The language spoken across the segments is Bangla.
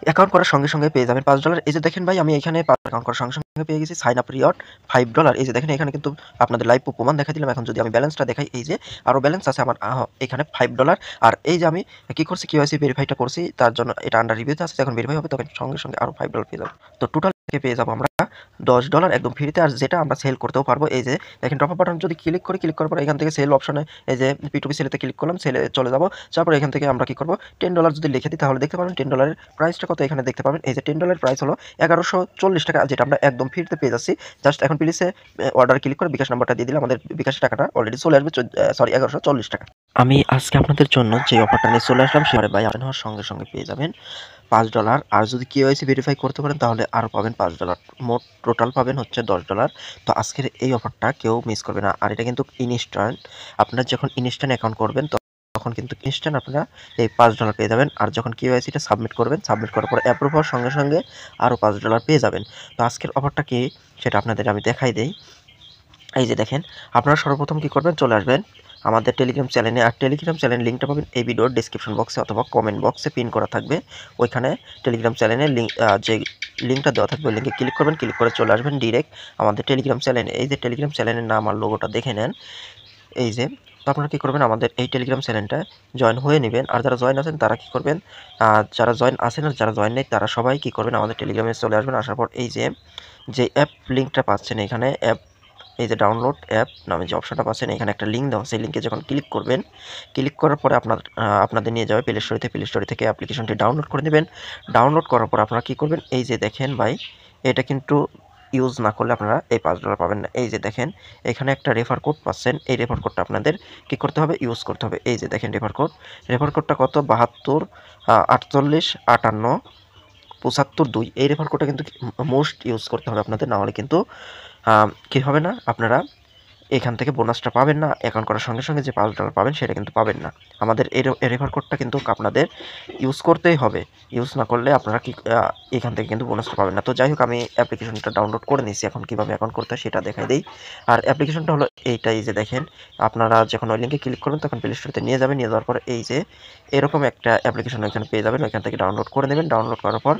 অ্যাকাউন্ট করার সঙ্গে সঙ্গে পেয়ে যাবেন $5। এই যে দেখেন ভাই, আমি এখানে অ্যাকাউন্ট করার সঙ্গে সঙ্গে পেয়ে গেছি সাইন আপ রিওয়ার্ড $5। এই যে দেখেন এখানে কিন্তু আপনাদের লাইভ প্রমাণ দেখা দিলাম। এখন যদি আমি ব্যালেন্সটা দেখাই, এই যে আরো ব্যালেন্স আছে আমার এখানে $5। আর এই যে আমি কি করছি, কেওয়াইসি ভেরিফাইটা করছি, তার জন্য এটা আন্ডার রিভিউতে আছে, যখন ভেরিফাই হবে তখন সঙ্গে সঙ্গে আরো $5 পেয়ে যাবো। তো টোটাল পেয়ে যাবো আমরা $10 একদম ফ্রিতে। আর যেটা আমরা সেল করতেও পারবো, এই যে দেখেন ড্রপ আপ বাটন যদি ক্লিক করার পর এখান থেকে সেল অপশনে এই যে P2P সেলেতে ক্লিক করলাম, সেলে চলে যাবো। তারপর এখান থেকে আমরা কি করবো, $10 যদি লিখে দিই তাহলে দেখতে পাবেন $10 প্রাইসটা কত এখানে দেখতে পাবেন। এই যে $10 প্রাইস হলো 1140 টাকা, যেটা আমরা একদম ফ্রিতে পেয়ে যাচ্ছি। জাস্ট এখন প্লিজে অর্ডার ক্লিক করে বিকাশ নাম্বারটা দিয়ে দিলে আমাদের বিকাশের টাকাটা অলরেডি চলে আসবে 1140 টাকা। আমি আজকে আপনাদের জন্য যে অফারটা নিয়ে চলে আসলাম, সেটা ভাই আপনি হওয়ার সঙ্গে সঙ্গে পেয়ে যাবেন $5। আর যদি কেওয়াইসি ভেরিফাই করতে পারেন তাহলে আরও পাবেন $5। মোট টোটাল পাবেন হচ্ছে $10। তো আজকের এই অফারটা কেউ মিস করবে না। আর এটা কিন্তু ইনস্ট্যান্ট, আপনার যখন ইনস্ট্যান্ট অ্যাকাউন্ট করবেন তখন কিন্তু ইনস্ট্যান্ট আপনারা এই $5 পেয়ে যাবেন। আর যখন কেওয়াইসিটা সাবমিট করবেন, সাবমিট করার পর অ্যাপ্রুভ হওয়ার সঙ্গে সঙ্গে আরও $5 পেয়ে যাবেন। তো আজকের অফারটা কি সেটা আপনাদের আমি দেখাই দেই। এই যে দেখেন, আপনারা সর্বপ্রথম কি করবেন, চলে আসবেন আমাদের টেলিগ্রাম চ্যানেলে। আর টেলিগ্রাম চ্যানেল লিঙ্কটা পাবেন এই ভিডিওর ডিসক্রিপশন বক্সে অথবা কমেন্ট বক্সে পিন করা থাকবে। ওইখানে টেলিগ্রাম চ্যানেলের লিঙ্ক, যে লিঙ্কটা দেওয়া থাকবে ওই লিঙ্কে ক্লিক করবেন, ক্লিক করে চলে আসবেন ডিরেক্ট আমাদের টেলিগ্রাম চ্যানেলে। এই যে টেলিগ্রাম চ্যানেলের নাম আর লোগোটা দেখে নেন, এই যে। তো আপনারা কী করবেন, আমাদের এই টেলিগ্রাম চ্যানেলটা জয়েন হয়ে নেবেন। আর যারা জয়েন আছেন তারা কী করবেন, যারা জয়েন আছেন আর যারা জয়েন নেই তারা সবাই কী করবেন, আমাদের টেলিগ্রামে চলে আসবেন। আসার পর এই যে অ্যাপ লিঙ্কটা পাচ্ছেন এখানে, অ্যাপ এই যে ডাউনলোড অ্যাপ নামে যে অপশনটা পাচ্ছেন, এখানে একটা লিঙ্ক দেওয়া, সেই লিঙ্কে যখন ক্লিক করবেন, ক্লিক করার পরে আপনাদের নিয়ে যাবে প্লে স্টোরিতে। প্লে স্টোরি থেকে অ্যাপ্লিকেশনটি ডাউনলোড করে নেবেন। ডাউনলোড করার পর আপনারা কী করবেন, এই যে দেখেন ভাই, এটা কিন্তু ইউজ না করলে আপনারা এই $5 পাবেন না। এই যে দেখেন এখানে একটা রেফার কোড পাচ্ছেন, এই রেফার কোডটা আপনাদের কী করতে হবে, ইউজ করতে হবে। এই যে দেখেন রেফার কোডটা কত, 72 48 58 75 2। এই রেফার কোডটা কিন্তু মোস্ট ইউজ করতে হবে আপনাদের, না হলে কিন্তু কী হবে না, আপনারা এখান থেকে বোনাসটা পাবেন না। অ্যাকাউন্ট করার সঙ্গে সঙ্গে যে $5 পাবেন সেটা কিন্তু পাবেন না। আমাদের এই রেফার কোডটা কিন্তু আপনাদের ইউজ করতেই হবে। ইউজ না করলে আপনারা কি এখান থেকে কিন্তু বোনাসটা পাবেন না। তো যাই হোক, আমি অ্যাপ্লিকেশনটা ডাউনলোড করে নিয়েছি, এখন কীভাবে অ্যাকাউন্ট করতে হয় সেটা দেখাই দিই। আর অ্যাপ্লিকেশনটা হলো এইটাই, যে দেখেন আপনারা যখন ওই লিঙ্কে ক্লিক করবেন তখন প্লে স্টোরিতে নিয়ে যাবেন। নিয়ে যাওয়ার পরে এই যে এরকম একটা অ্যাপ্লিকেশন এখানে পেয়ে যাবেন, ওইখান থেকে ডাউনলোড করে নেবেন। ডাউনলোড করার পর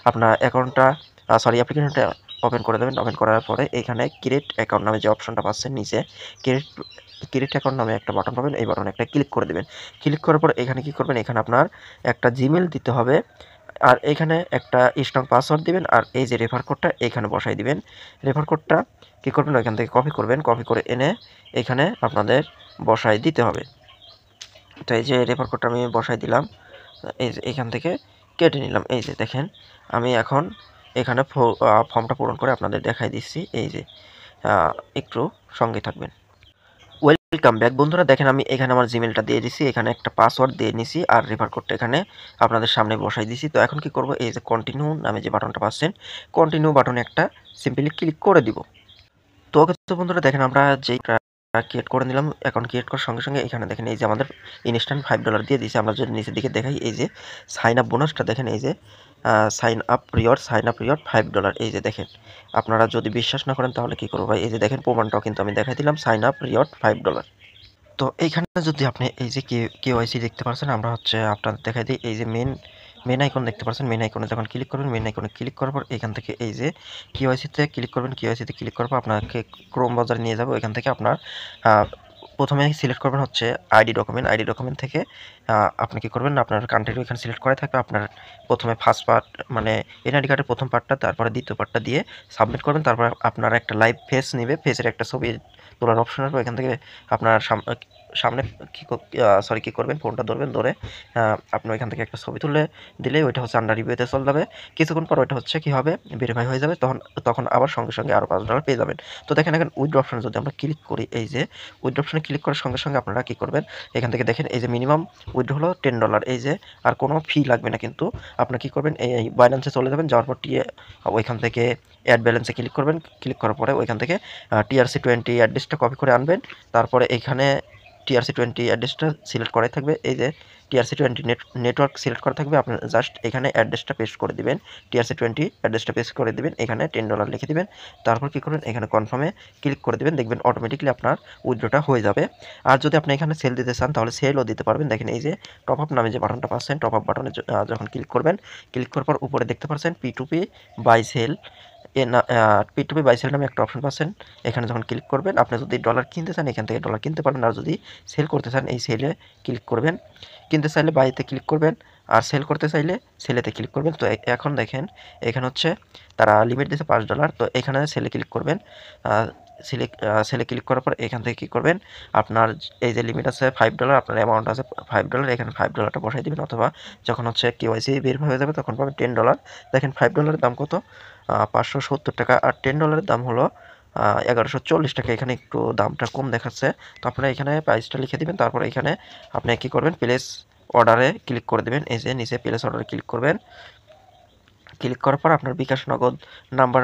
আপনার অ্যাপ্লিকেশনটা ওপেন করে দেবেন। ওপেন করার পরে এখানে ক্রিয়েট অ্যাকাউন্ট নামে যে অপশনটা পাচ্ছেন নিচে, ক্রিয়েট অ্যাকাউন্ট নামে একটা বাটন পাবেন, এই বাটনে একটা ক্লিক করে দেবেন। ক্লিক করার পর এখানে কি করবেন, এখানে আপনার একটা জিমেল দিতে হবে, আর এখানে একটা স্ট্রং পাসওয়ার্ড দিবেন। আর এই যে রেফার কোডটা এখানে বসাই দিবেন। রেফার কোডটা কী করবেন, এখান থেকে কপি করবেন, কপি করে এনে এখানে আপনাদের বসাই দিতে হবে। তো এই যে রেফার কোডটা আমি বসাই দিলাম, এই যে এখান থেকে কেটে নিলাম। এই যে দেখেন, আমি এখন এখানে ফর্মটা পূরণ করে আপনাদের দেখাই দিচ্ছি। এই যে একটু সঙ্গে থাকবেন। ওয়েলকাম ব্যাক বন্ধুরা, দেখেন আমি এখানে আমার জিমেলটা দিয়ে দিছি, এখানে একটা পাসওয়ার্ড দিয়ে নিছি, আর রেফার কোডটা এখানে আপনাদের সামনে বসাই দিছি। তো এখন কি করব, এই যে কন্টিনিউ নামে যে বাটনটা পাচ্ছেন, কন্টিনিউ বাটনে একটা সিম্পলি ক্লিক করে দিব। তো বন্ধুরা দেখেন, আমরা যেই ক্রিয়েট করে নিলাম, অ্যাকাউন্ট ক্রিয়েট করার সঙ্গে সঙ্গে এখানে দেখেন এই যে আমাদের ইনস্ট্যান্ট $5 দিয়ে দিয়েছে। আমরা যদি নিচের দিকে দেখাই, এই যে সাইন আপ বোনাসটা দেখেন, এই যে সাইন আপ রিওয়ার্ড $5। এই যে দেখেন, আপনারা যদি বিশ্বাস না করেন তাহলে কি করবো ভাই, এই যে দেখেন প্রমাণটাও কিন্তু আমি দেখাই দিলাম, সাইন আপ রিওয়ার্ড $5। তো এইখানে যদি আপনি এই যে কেওয়াইসি দেখতে পাচ্ছেন, আমরা হচ্ছে আপনাদের দেখাই দিই। এই যে মেন আইকন দেখতে পাচ্ছেন, মেন আইকনে যখন ক্লিক করবেন, মেন আইকনে ক্লিক করার পর এখান থেকে এই যে কেওয়াইসিতে ক্লিক করবেন। কেওয়াইসিতে ক্লিক করার পর আপনাকে ক্রোম ব্রাউজারে নিয়ে যাবে। ওইখান থেকে আপনার প্রথমে সিলেক্ট করবেন হচ্ছে আইডি ডকুমেন্ট থেকে আপনি কি করবেন, আপনার কান্ট্রি ওইখানে সিলেক্ট করা থাকবে। আপনার প্রথমে ফার্স্ট পার্ট মানে এনআইডি কার্ডের প্রথম পার্টটা, তারপরে দ্বিতীয় পার্টটা দিয়ে সাবমিট করবেন। তারপর আপনার একটা লাইভ ফেস নেবে, ফেসের একটা ছবি তোলার অপশন আসবে। এখান থেকে আপনার সামনে কি করবেন, ফোনটা ধরবেন, ধরে আপনি ওইখান থেকে একটা ছবি তুলে দিলেই ওইটা হচ্ছে আন্ডার রিভিউতে চলে যাবে। কিছুক্ষণ পর ওইটা হচ্ছে কি হবে, ভেরিফাই হয়ে যাবে। তখন আবার সঙ্গে সঙ্গে আরও $5 পেয়ে যাবেন। তো দেখেন এখন উইথড্র অপশনে যদি আমরা ক্লিক করি, এই যে উইথড্র অপশনে ক্লিক করার সঙ্গে সঙ্গে আপনারা কি করবেন, এখান থেকে দেখেন এই যে মিনিমাম উইথড্র হলো $10। এই যে আর কোনো ফি লাগবে না, কিন্তু আপনারা কি করবেন, এই বাইন্যান্সে চলে যাবেন। যাওয়ার পর ওইখান থেকে অ্যাড ব্যালেন্সে ক্লিক করবেন। ক্লিক করার পরে ওইখান থেকে TRC20 অ্যাড্রেসটা কপি করে আনবেন। তারপরে এখানে TRC20 অ্যাড্রেসটা সিলেক্ট করাই থাকবে। এই যে TRC20 নেটওয়ার্ক সিলেক্ট করা থাকবে। আপনি জাস্ট এখানে অ্যাড্রেসটা পেস্ট করে দিবেন। TRC20 অ্যাড্রেসটা পেস্ট করে দিবেন, এখানে $10 লিখে দিবেন। তারপর কি করবেন, এখানে কনফার্মে ক্লিক করে দিবেন। দেখবেন অটোমেটিক্যালি আপনার উইথড্রটা হয়ে যাবে। আর যদি আপনি এখানে সেল দিতে চান তাহলে সেলও দিতে পারবেন। দেখেন এই যে টপ আপ নামে যে বাটনটা পাচ্ছেন, টপ আপ বাটনে যখন ক্লিক করবেন, ক্লিক করার পর উপরে দেখতে পাচ্ছেন P2P buy sell P2P buy sell নামে একটা অপশন পাচ্ছেন। এখানে যখন ক্লিক করবেন, আপনি যদি ডলার কিনতে চান এখান থেকে ডলার কিনতে পারবেন, আর যদি সেল করতে চান এই সেলে ক্লিক করবেন। কিনতে চাইলে বাইতে ক্লিক করবেন, আর সেল করতে চাইলে সেলেতে ক্লিক করবেন। তো এখন দেখেন এখানে হচ্ছে তারা লিমিট দিয়েছে $5। তো এখানে সেলে ক্লিক করবেন। সেলে ক্লিক করার পর এখান থেকে কী করবেন, আপনার এই যে লিমিট আছে $5, আপনার অ্যামাউন্ট আছে $5, এখানে $5টা বসাই দিবেন। অথবা যখন হচ্ছে KYC বের হয়ে যাবে তখন পাবেন $10। দেখেন $5 দাম কত, 570 টাকা, আর $10 দাম হলো 1140 টাকা। এখানে একটু দামটা কম দেখাচ্ছে। তো আপনারা এখানে প্রাইসটা লিখে দিবেন। তারপরে এখানে আপনি কী করবেন, প্লেস অর্ডারে ক্লিক করে দেবেন। এই যে নিচে প্লেস অর্ডারে ক্লিক করবেন। ক্লিক করার পর আপনার বিকাশ নগদ নাম্বার,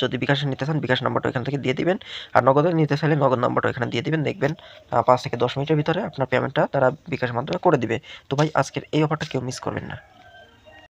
যদি বিকাশে নিতে চান বিকাশ নাম্বারটা এখান থেকে দিয়ে দিবেন, আর নগদে নিতে চাইলে নগদ নাম্বারটা এখানে দিয়ে দিবেন। দেখবেন 5 থেকে 10 মিনিটের ভিতরে আপনার পেমেন্টটা তারা বিকাশের মাধ্যমে করে দিবে। তো ভাই আজকের এই অফারটা কেউ মিস করবেন না।